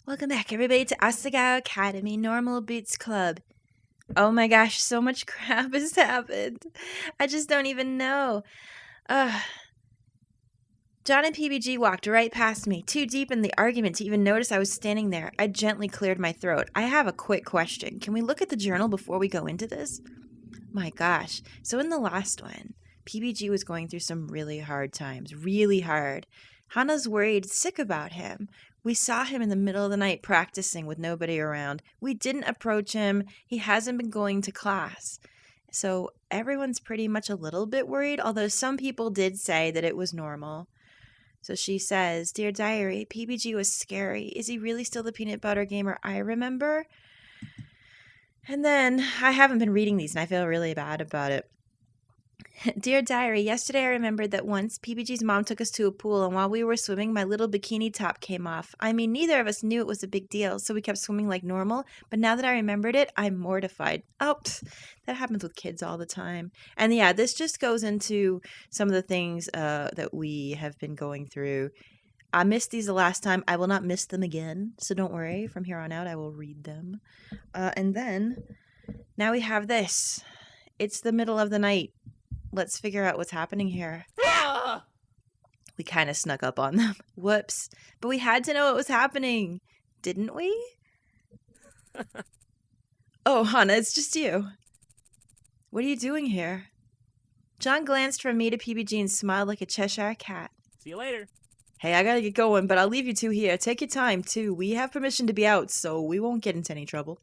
Welcome back, everybody, to Asagao Academy Normal Boots Club. Oh my gosh, so much crap has happened. I just don't even know. John and PBG walked right past me, too deep in the argument to even notice I was standing there. I gently cleared my throat. I have a quick question. Can we look at the journal before we go into this? My gosh. So in the last one, PBG was going through some really hard times. Really hard. Hana's worried sick about him. We saw him in the middle of the night practicing with nobody around. We didn't approach him. He hasn't been going to class. So everyone's pretty much a little bit worried, although some people did say that it was normal. So she says, "Dear Diary, PBG was scary. Is he really still the peanut butter gamer I remember?" And then I haven't been reading these and I feel really bad about it. Dear Diary, yesterday I remembered that once PBG's mom took us to a pool, and while we were swimming, my little bikini top came off. I mean, neither of us knew it was a big deal, so we kept swimming like normal, but now that I remembered it, I'm mortified. Oh, that happens with kids all the time. And yeah, this just goes into some of the things that we have been going through. I missed these the last time. I will not miss them again, so don't worry. From here on out, I will read them. And then, now we have this. It's the middle of the night. Let's figure out what's happening here. We kind of snuck up on them. Whoops. But we had to know what was happening, didn't we? Oh, Hana, it's just you. What are you doing here? John glanced from me to PBG and smiled like a Cheshire cat. See you later. Hey, I gotta get going, but I'll leave you two here. Take your time, too. We have permission to be out, so we won't get into any trouble.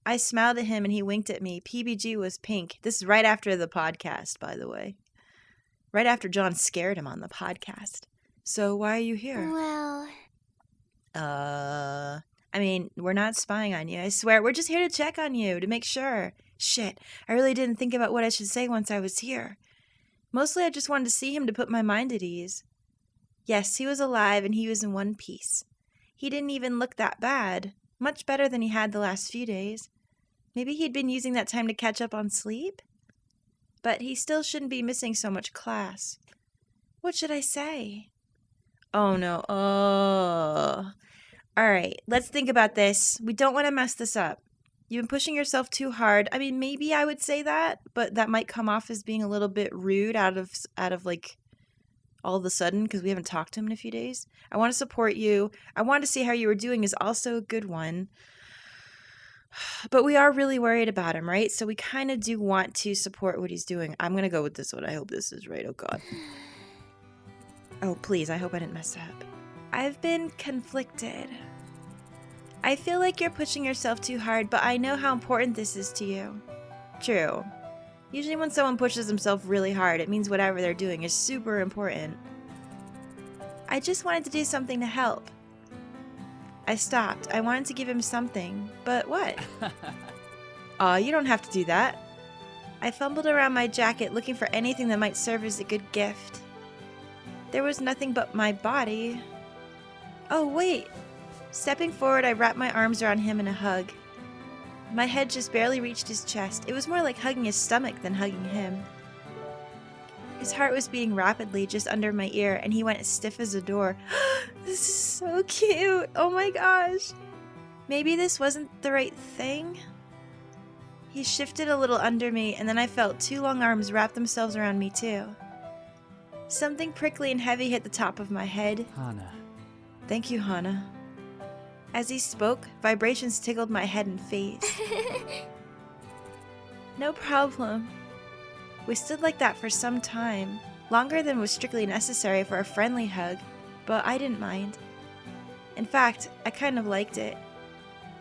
I smiled at him and he winked at me. PBG was pink. This is right after the podcast, by the way. Right after John scared him on the podcast. So why are you here? Well... I mean, we're not spying on you. I swear, we're just here to check on you, to make sure. Shit, I really didn't think about what I should say once I was here. Mostly I just wanted to see him to put my mind at ease. Yes, he was alive and he was in one piece. He didn't even look that bad. Much better than he had the last few days. Maybe he'd been using that time to catch up on sleep? But he still shouldn't be missing so much class. What should I say? Oh no, Alright, let's think about this. We don't want to mess this up. You've been pushing yourself too hard. I mean, maybe I would say that, but that might come off as being a little bit rude out of like, all of a sudden, because we haven't talked to him in a few days. I want to support you. I want to see how you were doing is also a good one. But we are really worried about him, right? So we kind of do want to support what he's doing. I'm going to go with this one. I hope this is right. Oh, God. Oh, please. I hope I didn't mess up. I've been conflicted. I feel like you're pushing yourself too hard, but I know how important this is to you. True. Usually when someone pushes themselves really hard, it means whatever they're doing is super important. I just wanted to do something to help. I stopped. I wanted to give him something. But what? Aw, you don't have to do that. I fumbled around my jacket looking for anything that might serve as a good gift. There was nothing but my body. Oh, wait. Stepping forward, I wrapped my arms around him in a hug. My head just barely reached his chest. It was more like hugging his stomach than hugging him. His heart was beating rapidly just under my ear, and he went as stiff as a door. This is so cute. Oh my gosh. Maybe this wasn't the right thing? He shifted a little under me, and then I felt two long arms wrap themselves around me too. Something prickly and heavy hit the top of my head. Hana. Thank you, Hana. As he spoke, vibrations tickled my head and face. No problem. We stood like that for some time, longer than was strictly necessary for a friendly hug, but I didn't mind. In fact, I kind of liked it.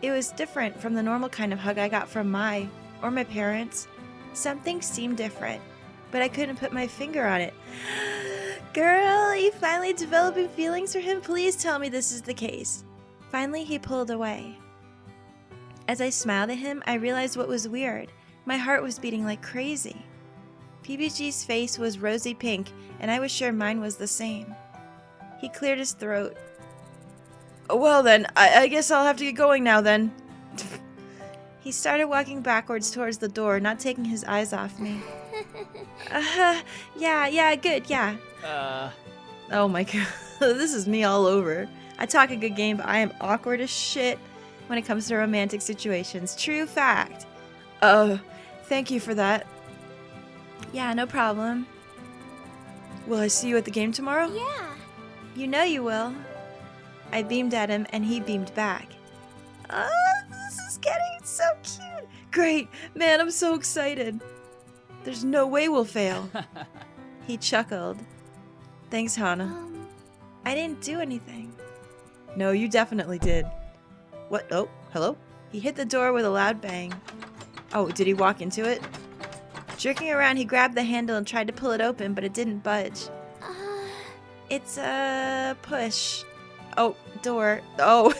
It was different from the normal kind of hug I got from my parents. Something seemed different, but I couldn't put my finger on it. Girl, are you finally developing feelings for him? Please tell me this is the case. Finally, he pulled away. As I smiled at him, I realized what was weird. My heart was beating like crazy. PBG's face was rosy pink, and I was sure mine was the same. He cleared his throat. Well then, I guess I'll have to get going now then. He started walking backwards towards the door, not taking his eyes off me. Yeah, good, yeah. Oh my god, this is me all over. I talk a good game, but I am awkward as shit when it comes to romantic situations. True fact. Thank you for that. Yeah, no problem. Will I see you at the game tomorrow? Yeah. You know you will. I beamed at him, and he beamed back. Oh, this is getting so cute. Great. Man, I'm so excited. There's no way we'll fail. He chuckled. Thanks, Hana. I didn't do anything. No, you definitely did. What? Oh, hello? He hit the door with a loud bang. Oh, did he walk into it? Jerking around, he grabbed the handle and tried to pull it open, but it didn't budge. It's a push. Oh, door. Oh,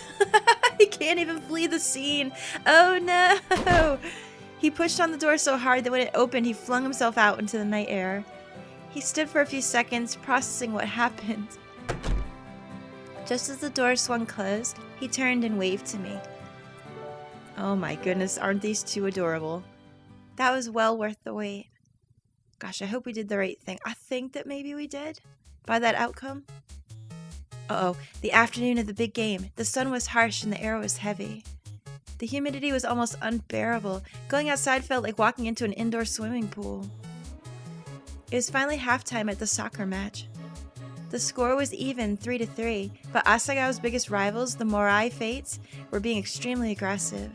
he can't even flee the scene. Oh no! He pushed on the door so hard that when it opened, he flung himself out into the night air. He stood for a few seconds, processing what happened. Just as the door swung closed, he turned and waved to me. Oh my goodness, aren't these two adorable? That was well worth the wait. Gosh, I hope we did the right thing. I think that maybe we did by that outcome. Uh-oh, the afternoon of the big game. The sun was harsh and the air was heavy. The humidity was almost unbearable. Going outside felt like walking into an indoor swimming pool. It was finally halftime at the soccer match. The score was even 3-3, but Asagao's biggest rivals, the Morai Fates, were being extremely aggressive.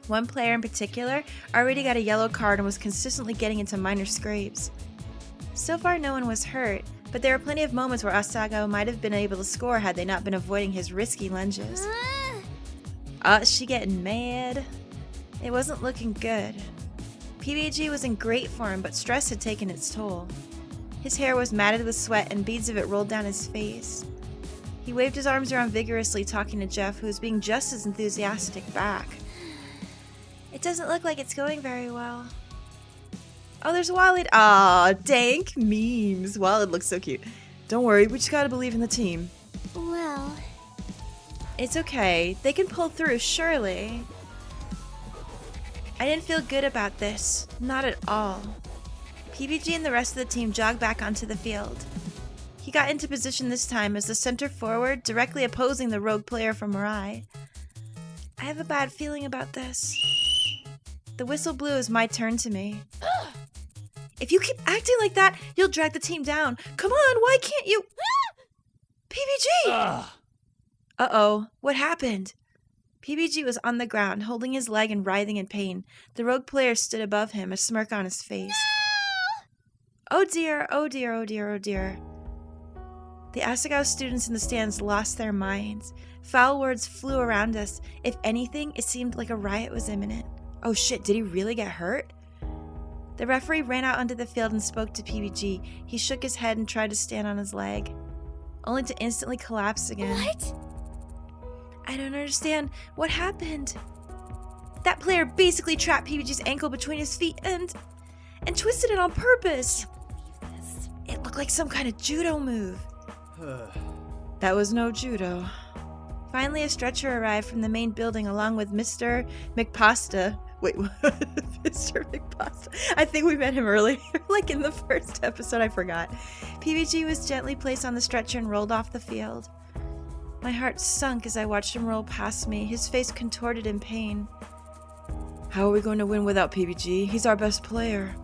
One player in particular already got a yellow card and was consistently getting into minor scrapes. So far no one was hurt, but there were plenty of moments where Asagao might have been able to score had they not been avoiding his risky lunges. She getting mad? It wasn't looking good. PBG was in great form, but stress had taken its toll. His hair was matted with sweat and beads of it rolled down his face. He waved his arms around vigorously, talking to Jeff, who was being just as enthusiastic back. It doesn't look like it's going very well. Oh, there's Walid. Aw, dank memes. Walid looks so cute. Don't worry, we just gotta believe in the team. Well... It's okay. They can pull through, surely. I didn't feel good about this. Not at all. PBG and the rest of the team jogged back onto the field. He got into position this time as the center forward, directly opposing the rogue player from Mirai. I have a bad feeling about this. The whistle blew as my turn to me. If you keep acting like that, you'll drag the team down. Come on, why can't you? PBG! Uh-oh, what happened? PBG was on the ground, holding his leg and writhing in pain. The rogue player stood above him, a smirk on his face. No! Oh dear, oh dear, oh dear, oh dear. The Asagao students in the stands lost their minds. Foul words flew around us. If anything, it seemed like a riot was imminent. Oh shit, did he really get hurt? The referee ran out onto the field and spoke to PBG. He shook his head and tried to stand on his leg, only to instantly collapse again. What? I don't understand. What happened? That player basically trapped PBG's ankle between his feet and twisted it on purpose. I can't believe this. It looked like some kind of judo move. That was no judo. Finally, a stretcher arrived from the main building along with Mr. McPasta. Wait, what? Mr. McPasta. I think we met him earlier, like in the first episode, I forgot. PBG was gently placed on the stretcher and rolled off the field. My heart sunk as I watched him roll past me, his face contorted in pain. How are we going to win without PBG? He's our best player.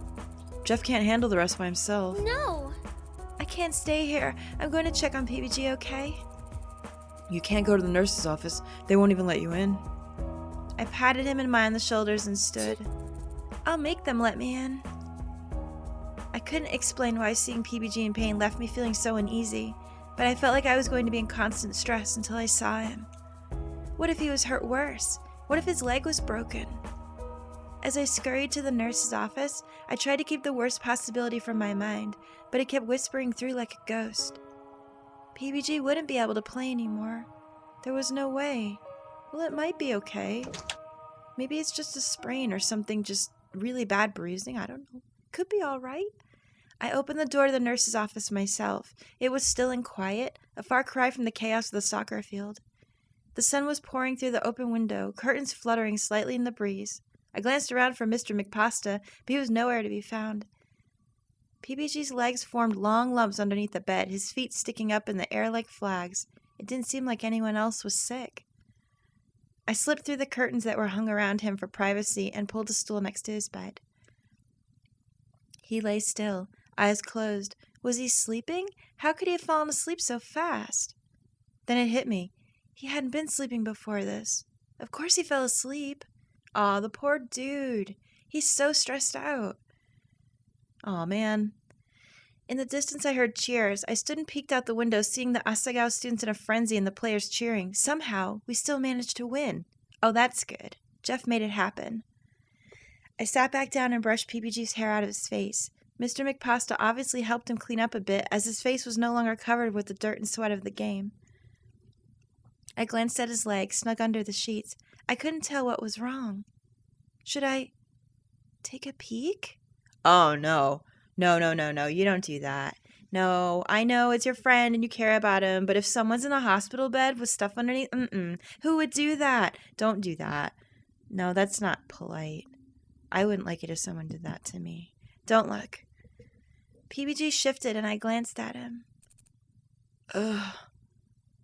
Jeff can't handle the rest by himself. No. I can't stay here. I'm going to check on PBG, okay? You can't go to the nurse's office. They won't even let you in. I patted him and mine on the shoulders and stood. I'll make them let me in. I couldn't explain why seeing PBG in pain left me feeling so uneasy, but I felt like I was going to be in constant stress until I saw him. What if he was hurt worse? What if his leg was broken? As I scurried to the nurse's office, I tried to keep the worst possibility from my mind, but it kept whispering through like a ghost. PBG wouldn't be able to play anymore. There was no way. Well, it might be okay. Maybe it's just a sprain or something, just really bad bruising. I don't know. Could be all right. I opened the door to the nurse's office myself. It was still and quiet, a far cry from the chaos of the soccer field. The sun was pouring through the open window, curtains fluttering slightly in the breeze. I glanced around for Mr. McPasta, but he was nowhere to be found. PBG's legs formed long lumps underneath the bed, his feet sticking up in the air like flags. It didn't seem like anyone else was sick. I slipped through the curtains that were hung around him for privacy and pulled a stool next to his bed. He lay still, eyes closed. Was he sleeping? How could he have fallen asleep so fast? Then it hit me. He hadn't been sleeping before this. Of course he fell asleep. Aw, the poor dude. He's so stressed out. Aw, man. In the distance I heard cheers. I stood and peeked out the window, seeing the Asagao students in a frenzy and the players cheering. Somehow, we still managed to win. Oh, that's good. Jeff made it happen. I sat back down and brushed PBG's hair out of his face. Mr. McPasta obviously helped him clean up a bit, as his face was no longer covered with the dirt and sweat of the game. I glanced at his leg, snug under the sheets. I couldn't tell what was wrong. Should I take a peek? Oh, no. No, you don't do that. No, I know it's your friend and you care about him, but if someone's in a hospital bed with stuff underneath, who would do that? Don't do that. No, that's not polite. I wouldn't like it if someone did that to me. Don't look. PBG shifted and I glanced at him. Ugh.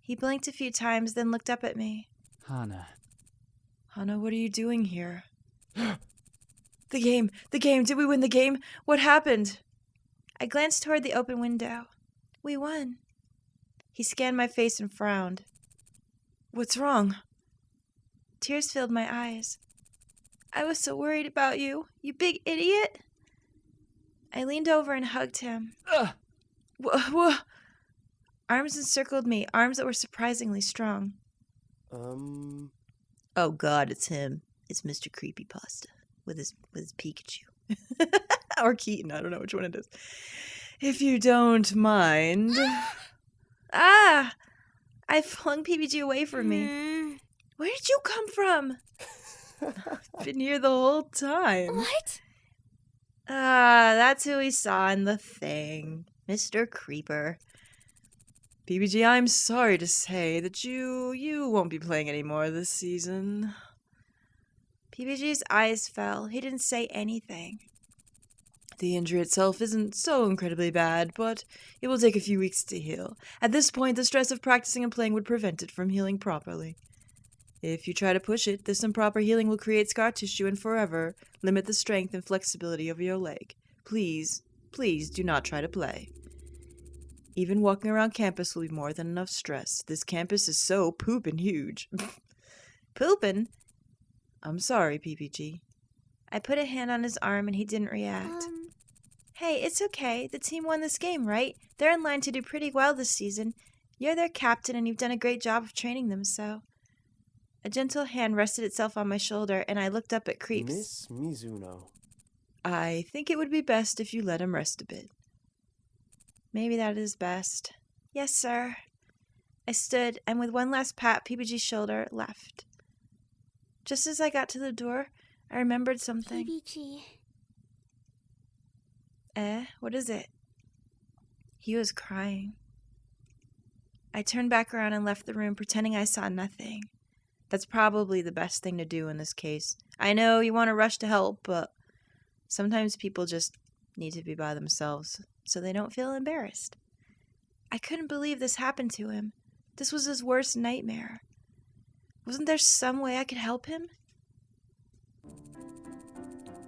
He blinked a few times, then looked up at me. Hana. Hana, what are you doing here? The game! Did we win the game? What happened? I glanced toward the open window. We won. He scanned my face and frowned. What's wrong? Tears filled my eyes. I was so worried about you, you big idiot. I leaned over and hugged him. Arms encircled me, arms that were surprisingly strong. Oh God, it's him. It's Mr. Creepypasta with his Pikachu. Or Keaton, I don't know which one it is. If you don't mind. Ah! I flung PBG away from me. Where did you come from? I've been here the whole time. What? That's who we saw in the thing. Mr. Creeper. PBG, I'm sorry to say that you won't be playing anymore this season. PBG's eyes fell. He didn't say anything. The injury itself isn't so incredibly bad, but it will take a few weeks to heal. At this point, the stress of practicing and playing would prevent it from healing properly. If you try to push it, this improper healing will create scar tissue and forever limit the strength and flexibility of your leg. Please do not try to play. Even walking around campus will be more than enough stress. This campus is so poopin' huge. Poopin'? I'm sorry, PPG. I put a hand on his arm and he didn't react. Hey, it's okay. The team won this game, right? They're in line to do pretty well this season. You're their captain and you've done a great job of training them, so... A gentle hand rested itself on my shoulder and I looked up at Creeps. Miss Mizuno. I think it would be best if you let him rest a bit. Maybe that is best. Yes, sir. I stood and with one last pat PBG's shoulder, left. Just as I got to the door, I remembered something. PBG. What is it? He was crying. I turned back around and left the room, pretending I saw nothing. That's probably the best thing to do in this case. I know you want to rush to help, but sometimes people just need to be by themselves so they don't feel embarrassed. I couldn't believe this happened to him. This was his worst nightmare. Wasn't there some way I could help him?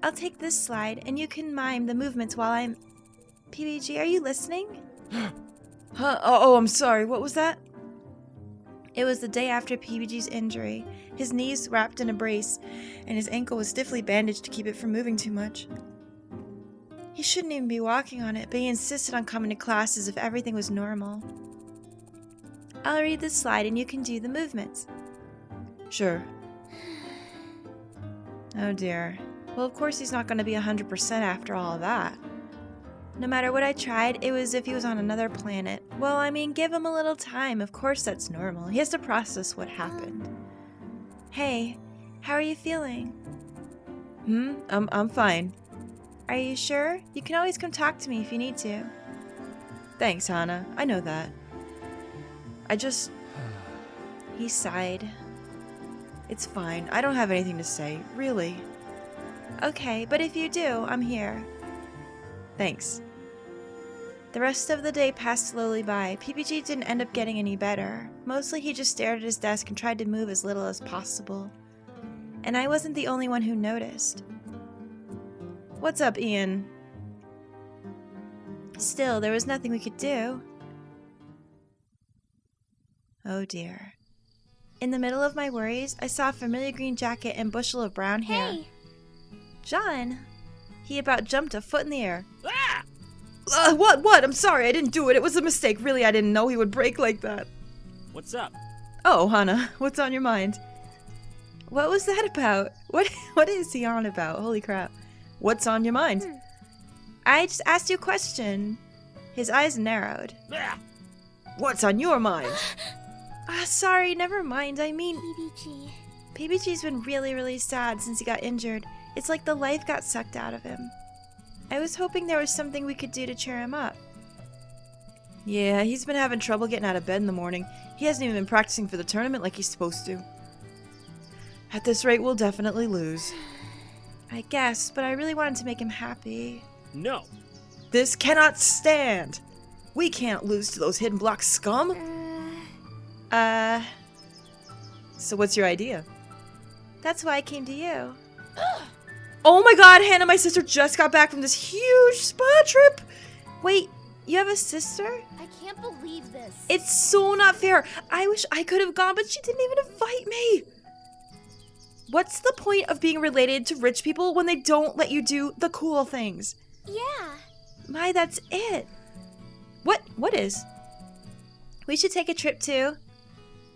I'll take this slide, and you can mime the movements while I'm... PBG, are you listening? Huh? Oh, I'm sorry. What was that? It was the day after PBG's injury. His knees wrapped in a brace, and his ankle was stiffly bandaged to keep it from moving too much. He shouldn't even be walking on it, but he insisted on coming to class as if everything was normal. I'll read the slide, and you can do the movements. Sure. Oh dear. Well, of course he's not going to be 100% after all of that. No matter what I tried, it was as if he was on another planet. Well, I mean, give him a little time. Of course that's normal. He has to process what happened. Hey, how are you feeling? I'm fine. Are you sure? You can always come talk to me if you need to. Thanks, Hana. I know that. I just... He sighed. It's fine. I don't have anything to say, really. Okay, but if you do, I'm here. Thanks. The rest of the day passed slowly by. PBG didn't end up getting any better. Mostly he just stared at his desk and tried to move as little as possible. And I wasn't the only one who noticed. What's up, Ian? Still, there was nothing we could do. Oh dear. In the middle of my worries, I saw a familiar green jacket and bushel of brown hair. Hey! John! He about jumped a foot in the air. Ah! What? I'm sorry, I didn't do it. It was a mistake. Really, I didn't know he would break like that. What's up? Oh, Hana, what's on your mind? What was that about? What is he on about? Holy crap. What's on your mind? I just asked you a question. His eyes narrowed. What's on your mind? Sorry, never mind. I mean, PBG. PBG's been really sad since he got injured. It's like the life got sucked out of him. I was hoping there was something we could do to cheer him up. Yeah, he's been having trouble getting out of bed in the morning. He hasn't even been practicing for the tournament like he's supposed to. At this rate, we'll definitely lose. I guess, but I really wanted to make him happy. No. This cannot stand! We can't lose to those hidden block scum! So what's your idea? That's why I came to you. Oh my god, Hannah, my sister just got back from this huge spa trip! Wait, you have a sister? I can't believe this. It's so not fair. I wish I could have gone, but she didn't even invite me. What's the point of being related to rich people when they don't let you do the cool things? Yeah. My, that's it. What is? We should take a trip to...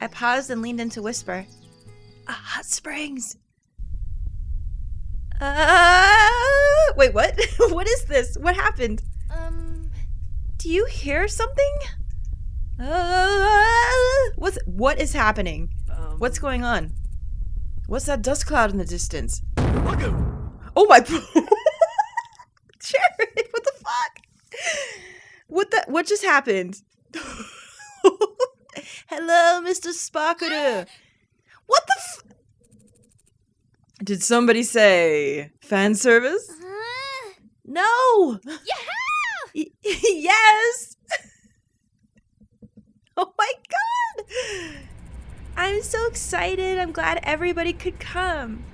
I paused and leaned in to whisper. Hot springs. Wait, what? What is this? What happened? Do you hear something? What is happening? What's going on? What's that dust cloud in the distance? Oh my... Jared, what the fuck? What just happened? Hello, Mr. Sparkler. What the Did somebody say fan service? No! Yeah! Yes! Oh my god! I'm so excited. I'm glad everybody could come.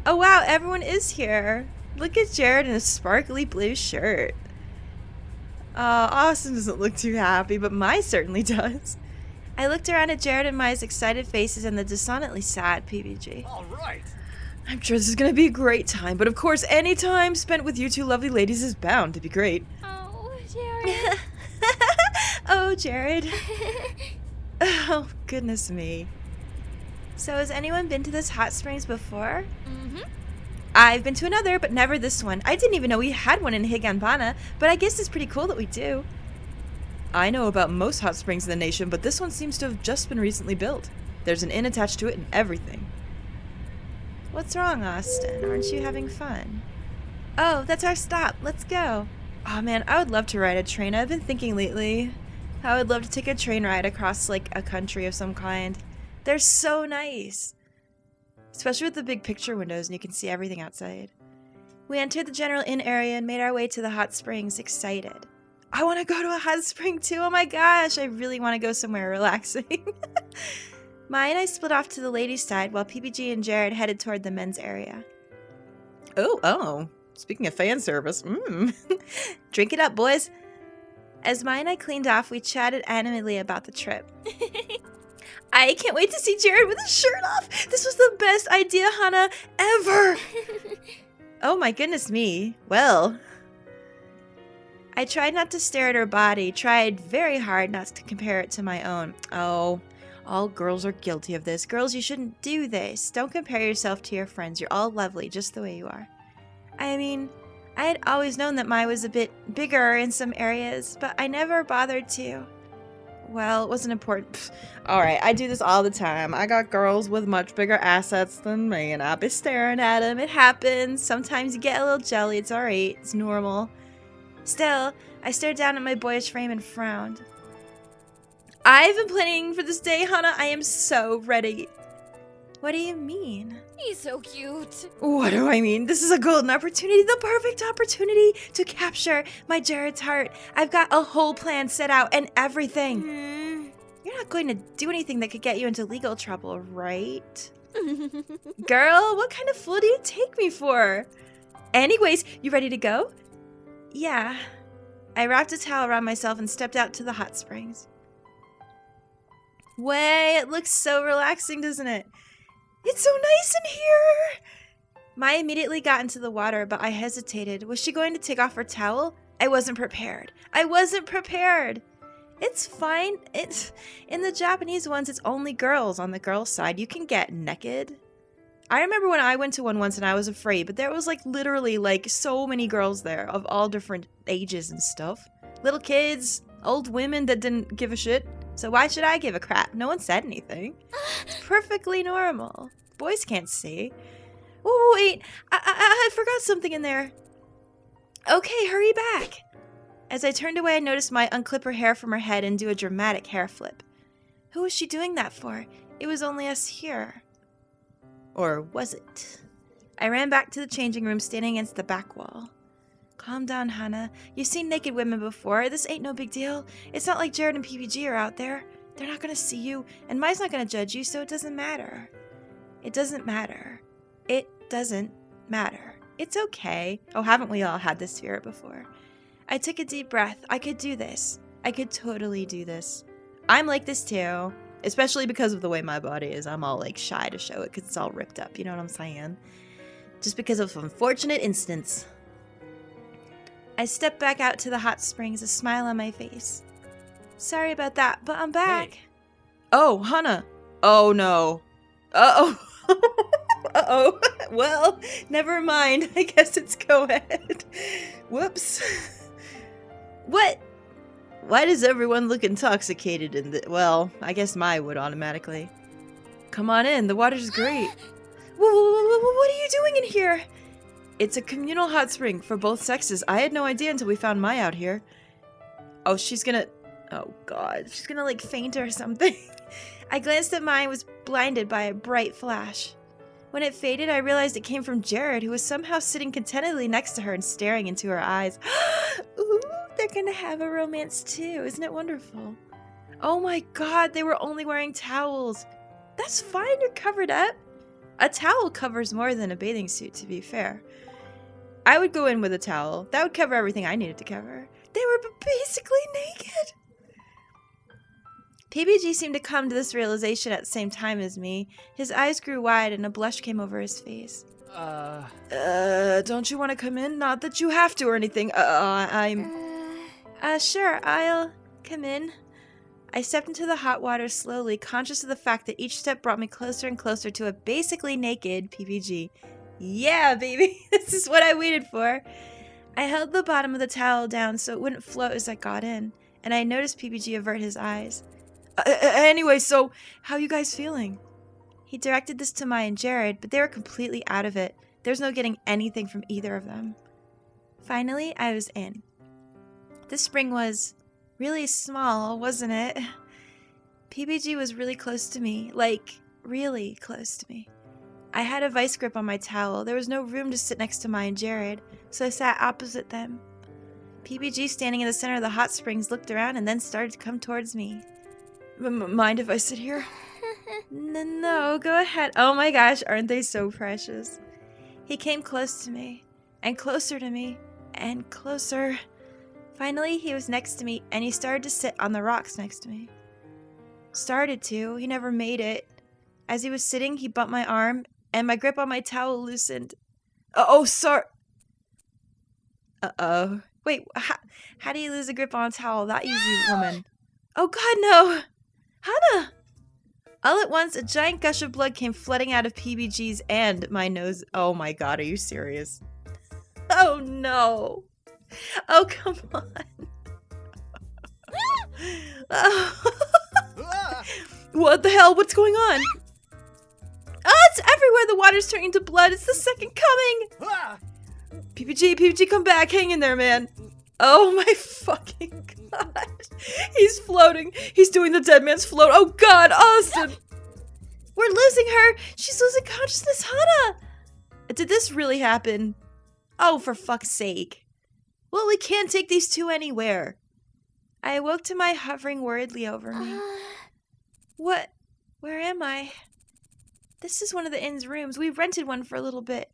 Oh wow, everyone is here. Look at Jared in a sparkly blue shirt. Austin doesn't look too happy, but Mai certainly does. I looked around at Jared and Mai's excited faces and the dissonantly sad PBG. All right. I'm sure this is going to be a great time, but of course any time spent with you two lovely ladies is bound to be great. Oh, Jared. Oh, Jared. Oh, goodness me. So has anyone been to this hot springs before? Mm-hmm. I've been to another, but never this one. I didn't even know we had one in Higanbana, but I guess it's pretty cool that we do. I know about most hot springs in the nation, but this one seems to have just been recently built. There's an inn attached to it and everything. What's wrong, Austin? Aren't you having fun? Oh, that's our stop. Let's go. Oh man, I would love to ride a train. I've been thinking lately. I would love to take a train ride across like a country of some kind. They're so nice. Especially with the big picture windows and you can see everything outside. We entered the general inn area and made our way to the hot springs, excited. I want to go to a hot spring too. Oh my gosh, I really want to go somewhere relaxing. Mai and I split off to the ladies' side while PBG and Jared headed toward the men's area. Oh. Speaking of fan service, drink it up, boys. As Mai and I cleaned off, we chatted animatedly about the trip. I can't wait to see Jared with his shirt off. This was the best idea, Hana, ever. Oh my goodness me. Well, I tried not to stare at her body, tried very hard not to compare it to my own. Oh, all girls are guilty of this. Girls, you shouldn't do this. Don't compare yourself to your friends. You're all lovely just the way you are. I mean, I had always known that Mai was a bit bigger in some areas, but I never bothered to. Well, it wasn't important. Alright, I do this all the time. I got girls with much bigger assets than me, and I'll be staring at them. It happens. Sometimes you get a little jelly. It's alright. It's normal. Still, I stared down at my boyish frame and frowned. I've been planning for this day, Hana. I am so ready. What do you mean? He's so cute. What do I mean? This is a golden opportunity, the perfect opportunity to capture my Jared's heart. I've got a whole plan set out and everything. You're not going to do anything that could get you into legal trouble, right? Girl, what kind of fool do you take me for? Anyways, you ready to go? Yeah. I wrapped a towel around myself and stepped out to the hot springs. Way, it looks so relaxing, doesn't it? It's so nice in here! Maya immediately got into the water, but I hesitated. Was she going to take off her towel? I wasn't prepared. It's fine. In the Japanese ones, it's only girls on the girls' side. You can get naked. I remember when I went to one once and I was afraid, but there was like literally like so many girls there of all different ages and stuff. Little kids, old women that didn't give a shit. So why should I give a crap? No one said anything. It's perfectly normal. Boys can't see. Oh, wait. I forgot something in there. Okay, hurry back. As I turned away, I noticed Maya unclip her hair from her head and do a dramatic hair flip. Who was she doing that for? It was only us here. Or was it? I ran back to the changing room, standing against the back wall. Calm down, Hana. You've seen naked women before. This ain't no big deal. It's not like Jared and PBG are out there. They're not gonna see you, and Maya's not gonna judge you, so it doesn't matter. It doesn't matter. It doesn't matter. It's okay. Oh, haven't we all had this spirit before? I took a deep breath. I could do this. I could totally do this. I'm like this too, especially because of the way my body is. I'm all like shy to show it because it's all ripped up. You know what I'm saying? Just because of unfortunate instance. I stepped back out to the hot springs, a smile on my face. Sorry about that, but I'm back. Hey. Oh, Hana. Oh, no. Uh-oh. Uh-oh. Well, never mind. I guess it's co-ed. Whoops. What? Why does everyone look intoxicated in the... Well, I guess Maya would automatically. Come on in. The water's great. What are you doing in here? It's a communal hot spring for both sexes. I had no idea until we found Maya out here. Oh, she's gonna... Oh, God. She's gonna, like, faint or something. I glanced at Maya and was blinded by a bright flash. When it faded, I realized it came from Jared, who was somehow sitting contentedly next to her and staring into her eyes. Ooh, they're gonna have a romance, too. Isn't it wonderful? Oh, my God. They were only wearing towels. That's fine. You're covered up. A towel covers more than a bathing suit, to be fair. I would go in with a towel. That would cover everything I needed to cover. They were basically naked. PBG seemed to come to this realization at the same time as me. His eyes grew wide and a blush came over his face. Don't you want to come in? Not that you have to or anything. Sure, I'll come in. I stepped into the hot water slowly, conscious of the fact that each step brought me closer and closer to a basically naked PBG. Yeah, baby, this is what I waited for. I held the bottom of the towel down so it wouldn't float as I got in, and I noticed PBG avert his eyes. Anyway, so how you guys feeling? He directed this to Maya and Jared, but they were completely out of it. There was no getting anything from either of them. Finally, I was in. This spring was really small, wasn't it? PBG was really close to me, like, really close to me. I had a vice grip on my towel. There was no room to sit next to Maya and Jared, so I sat opposite them. PBG, standing in the center of the hot springs, looked around and then started to come towards me. Mind if I sit here? No, go ahead. Oh my gosh, aren't they so precious? He came close to me, and closer to me, and closer. Finally, he was next to me, and he started to sit on the rocks next to me. Started to. He never made it. As he was sitting, he bumped my arm, and my grip on my towel loosened. Oh, sorry. Uh-oh. Wait, how do you lose a grip on a towel that easy, woman? Oh, God, no. Hana! All at once, a giant gush of blood came flooding out of PBG's and my nose. Oh, my God, are you serious? Oh, no. Oh, come on. Oh. What the hell? What's going on? Oh, it's everywhere. The water's turning to blood. It's the second coming. PBG, come back. Hang in there, man. Oh my fucking God. He's floating. He's doing the dead man's float. Oh God, Austin. We're losing her! She's losing consciousness, Hana! Did this really happen? Oh, for fuck's sake. Well, we can't take these two anywhere. I awoke to my hovering worriedly over me. What? Where am I? This is one of the inn's rooms. We rented one for a little bit.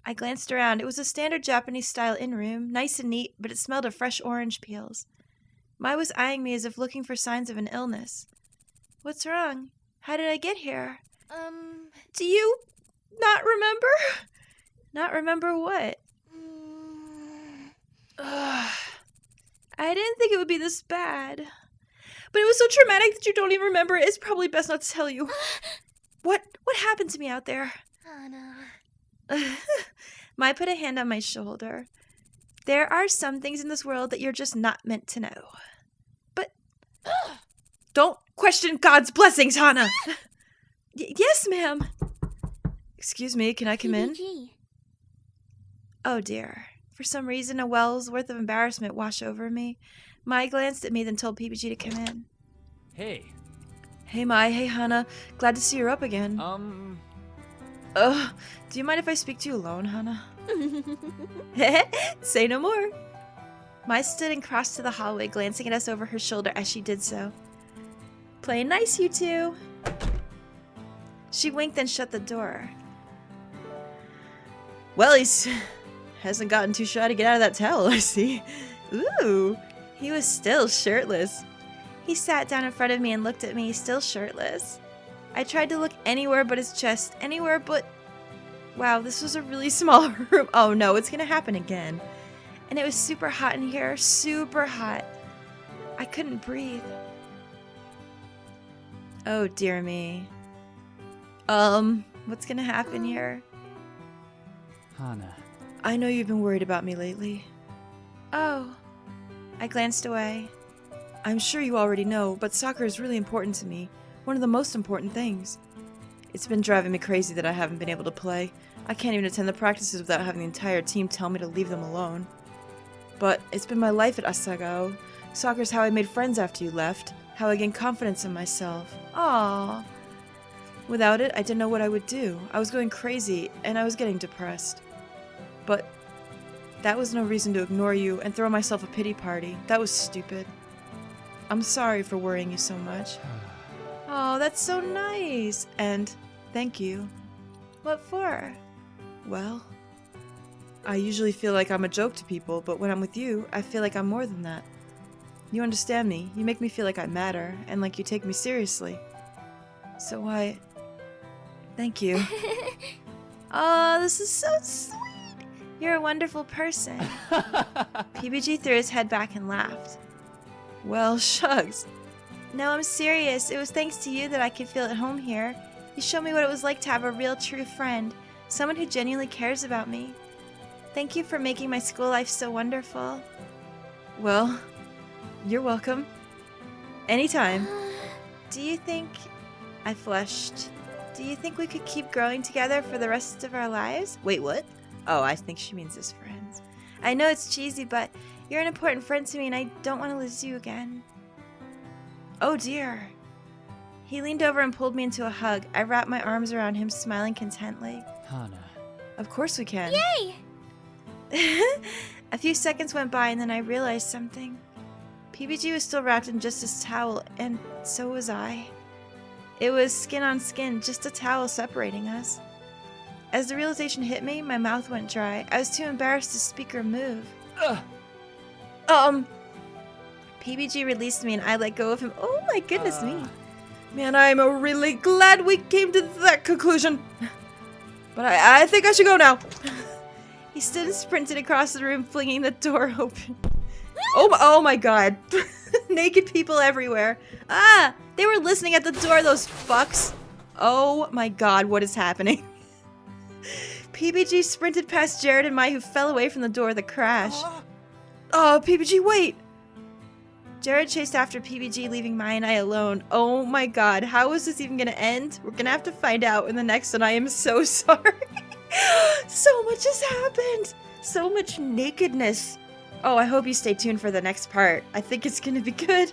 I glanced around. It was a standard Japanese-style inn room, nice and neat, but it smelled of fresh orange peels. Mai was eyeing me as if looking for signs of an illness. What's wrong? How did I get here? Do you not remember? Not remember what? Ugh. I didn't think it would be this bad. But it was so traumatic that you don't even remember it. It's probably best not to tell you. What happened to me out there? Hana. Mai put a hand on my shoulder. There are some things in this world that you're just not meant to know. But don't question God's blessings, Hana. Yes, ma'am. Excuse me, can I come in? PBG. Oh dear. For some reason, a well's worth of embarrassment washed over me. Mai glanced at me, then told PBG to come in. Hey. Hey, Mai. Hey, Hana. Glad to see you're up again. Do you mind if I speak to you alone, Hana? Say no more. Mai stood and crossed to the hallway, glancing at us over her shoulder as she did so. Playing nice, you two. She winked and shut the door. Well, he's hasn't gotten too shy to get out of that towel, I see. Ooh, he was still shirtless. He sat down in front of me and looked at me, still shirtless. I tried to look anywhere but his chest, anywhere but... Wow, this was a really small room. Oh no, it's gonna happen again. And it was super hot in here, super hot. I couldn't breathe. Oh dear me. What's gonna happen here? Hana. I know you've been worried about me lately. Oh. I glanced away. I'm sure you already know, but soccer is really important to me. One of the most important things. It's been driving me crazy that I haven't been able to play. I can't even attend the practices without having the entire team tell me to leave them alone. But it's been my life at Asagao. Soccer's how I made friends after you left. How I gained confidence in myself. Aww. Without it, I didn't know what I would do. I was going crazy, and I was getting depressed. But that was no reason to ignore you and throw myself a pity party. That was stupid. I'm sorry for worrying you so much. Oh, that's so nice. And thank you. What for? Well, I usually feel like I'm a joke to people, but when I'm with you, I feel like I'm more than that. You understand me. You make me feel like I matter, and like you take me seriously. So thank you. Oh, this is so sweet. You're a wonderful person. PBG threw his head back and laughed. Well, shucks. No, I'm serious. It was thanks to you that I could feel at home here. You showed me what it was like to have a real, true friend. Someone who genuinely cares about me. Thank you for making my school life so wonderful. Well, you're welcome. Anytime. Do you think... I flushed. Do you think we could keep growing together for the rest of our lives? Wait, what? Oh, I think she means as friends. I know it's cheesy, but you're an important friend to me and I don't want to lose you again. Oh dear. He leaned over and pulled me into a hug. I wrapped my arms around him, smiling contently. Hana. Of course we can. Yay! A few seconds went by and then I realized something. PBG was still wrapped in just his towel, and so was I. It was skin on skin, just a towel separating us. As the realization hit me, my mouth went dry. I was too embarrassed to speak or move. PBG released me and I let go of him. Oh my goodness me. Man, I'm really glad we came to that conclusion. But I think I should go now. He stood and sprinted across the room, flinging the door open. Oh my god. Naked people everywhere. Ah, they were listening at the door, those fucks. Oh my god, what is happening? PBG sprinted past Jared and Mai, who fell away from the door with a crash. Oh, PBG, wait! Jared chased after PBG, leaving Mai and I alone. Oh my god, how is this even gonna end? We're gonna have to find out in the next one. I am so sorry. So much has happened. So much nakedness. Oh, I hope you stay tuned for the next part. I think it's gonna be good.